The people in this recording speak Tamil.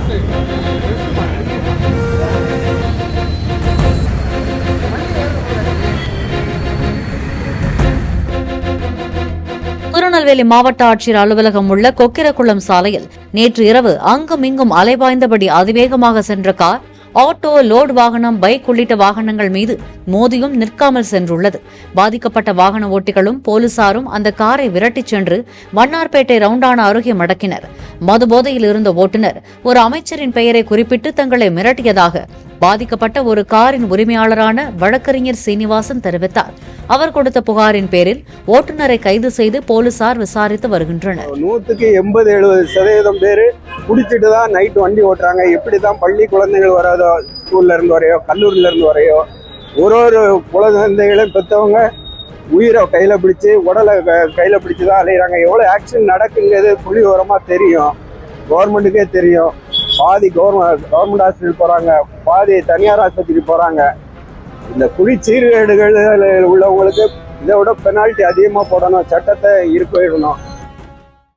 திருநெல்வேலி மாவட்ட ஆட்சியர் அலுவலகம் உள்ள கொக்கிரகுளம் சாலையில் நேற்று இரவு அங்குமிங்கும் அலைபாய்ந்தபடி அதிவேகமாக சென்ற கார் ஆட்டோ, லோடு வாகனம், பைக் உள்ளிட்ட வாகனங்கள் மீது மோதியும் நிற்காமல் சென்றுள்ளது. பாதிக்கப்பட்ட வாகன ஓட்டிகளும் போலீசாரும் அந்த காரை விரட்டிச் சென்று வண்ணார்பேட்டை ரவுண்டானா அருகே மடக்கினர். மதுபோதையில் இருந்த ஓட்டுநர் ஒரு அமைச்சரின் பெயரை குறிப்பிட்டு தங்களை மிரட்டியதாக பாதிக்கப்பட்ட ஒரு காரின் உரிமையாளரான வழக்கறிஞர் சீனிவாசன் தெரிவித்தார். அவர் கொடுத்த புகாரின் பேரில் ஓட்டுநரை கைது செய்து போலீசார் விசாரித்து வருகின்றனர். 180-70% பேரு குடிச்சிட்டு தான் நைட் வண்டி ஓட்டுறாங்க. எப்படிதான் பள்ளி குழந்தைகள் வராதோ, ஸ்கூல்ல இருந்து வரையோ, கல்லூரியில இருந்து வரையோ, ஒரு குழந்தைகளையும் பெற்றவங்க உயிரை கையில பிடிச்சு, உடலை கையில பிடிச்சுதான் அலையிறாங்க. எவ்வளவு ஆக்சிடென்ட் நடக்குங்கிறது புள்ளி விவரமா தெரியும், கவர்மெண்ட்டுக்கே தெரியும். பாதி கவர்மெண்ட் ஹாஸ்பிட்டல் போறாங்க, பாதி தனியார் ஆஸ்பத்திரி போறாங்க. இந்த குடி சீர்கேடுகள் உள்ளவங்களுக்கு இதை விட பெனால்ட்டி அதிகமா போடணும், சட்டத்தை இருக்க விடணும்.